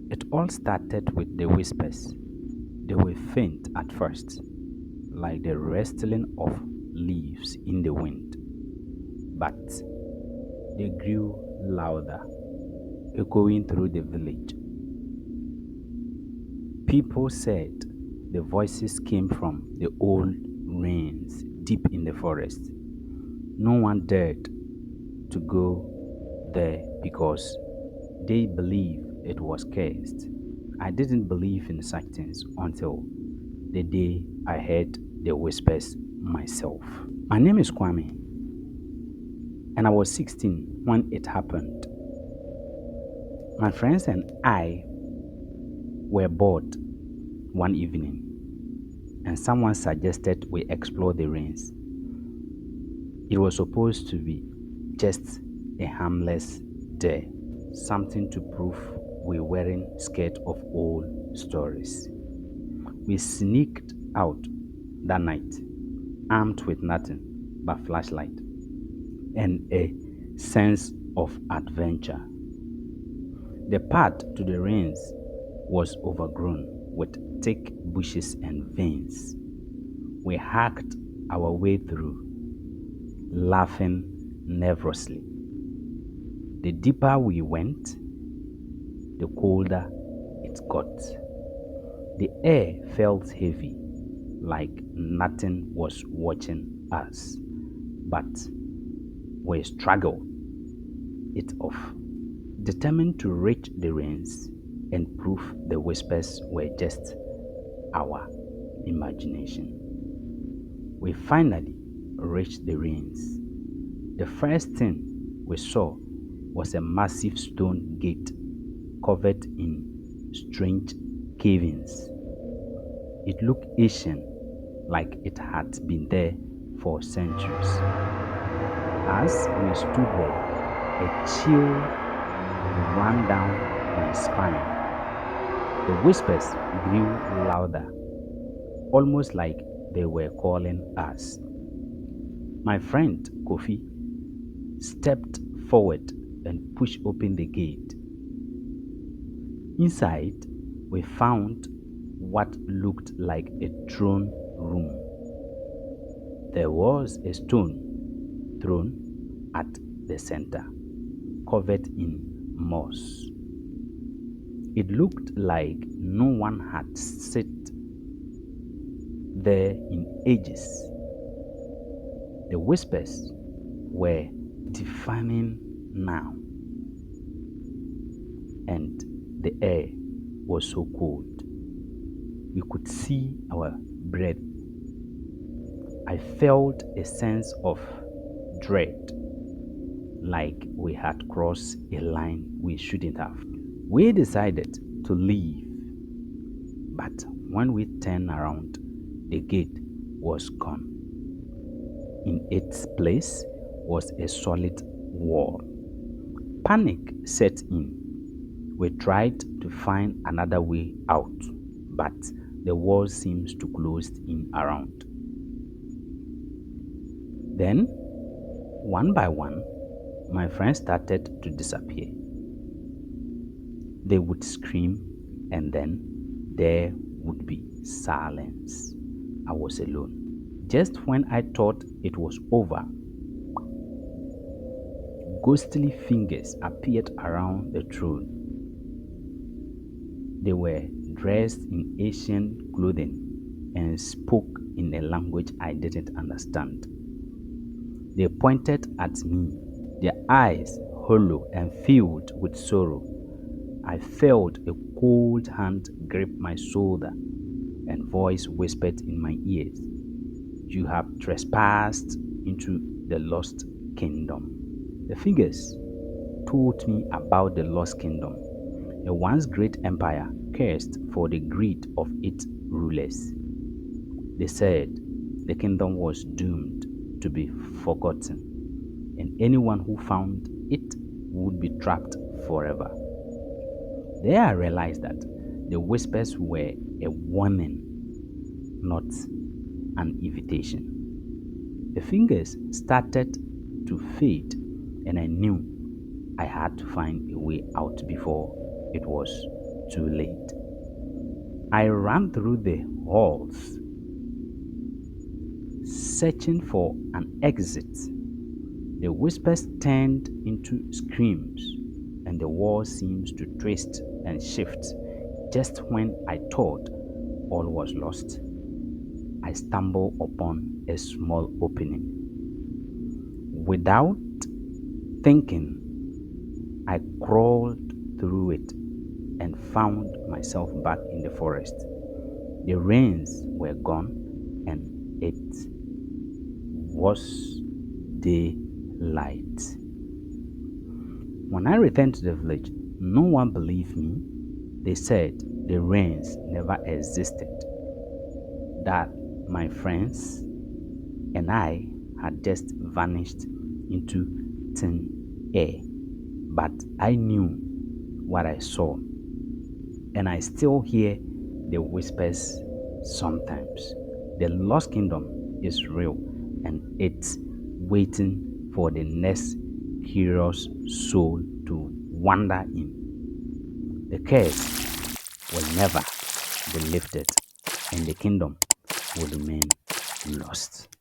It all started with the whispers. They were faint at first, like the rustling of leaves in the wind, but they grew louder, echoing through the village. People said the voices came from the old ruins deep in the forest. No one dared to go there because they believed it was cursed. I didn't believe in such things until the day I heard the whispers myself. My name is Kwame, and I was 16 when it happened. My friends and I were bored one evening, and someone suggested we explore the ruins. It was supposed to be just a harmless day, something to prove we weren't scared of old stories. We sneaked out that night, armed with nothing but flashlight and a sense of adventure. The path to the ruins was overgrown with thick bushes and vines. We hacked our way through, laughing nervously. The deeper we went, the colder it got. The air felt heavy, like nothing was watching us, but we struggled it off, determined to reach the ruins and prove the whispers were just our imagination. We finally reached the ruins. The first thing we saw was a massive stone gate covered in strange carvings. It looked ancient, like it had been there for centuries. As we stood there, a chill ran down my spine. The whispers grew louder, almost like they were calling us. My friend Kofi stepped forward and pushed open the gate. Inside, we found what looked like a throne room. There was a stone throne at the center, covered in moss. It looked like no one had sat there in ages. The whispers were deafening now, and the air was so cold. We could see our breath. I felt a sense of dread, like we had crossed a line we shouldn't have. We decided to leave, but when we turned around, the gate was gone. In its place was a solid wall. Panic set in. We tried to find another way out, but the wall seems to close in around. Then, one by one, my friends started to disappear. They would scream, and then there would be silence. I was alone. Just when I thought it was over, ghostly fingers appeared around the throne. They were dressed in ancient clothing and spoke in a language I didn't understand. They pointed at me, their eyes hollow and filled with sorrow. I felt a cold hand grip my shoulder, and voice whispered in my ears, "You have trespassed into the lost kingdom." The figures told me about the lost kingdom, a once great empire cursed for the greed of its rulers. They said the kingdom was doomed to be forgotten, and anyone who found it would be trapped forever. There I realized that the whispers were a warning, not an invitation. The fingers started to fade, and I knew I had to find a way out before it was too late. I ran through the halls, searching for an exit. The whispers turned into screams, and the wall seems to twist and shift. Just when I thought all was lost, I stumbled upon a small opening. Without thinking, I crawled through it and found myself back in the forest. The rains were gone, and it was daylight. When I returned to the village, no one believed me. They said the rains never existed, that my friends and I had just vanished into thin air. But I knew what I saw, and I still hear the whispers sometimes. The lost kingdom is real, and it's waiting for the next curious soul to wander in. The curse will never be lifted, and the kingdom will remain lost.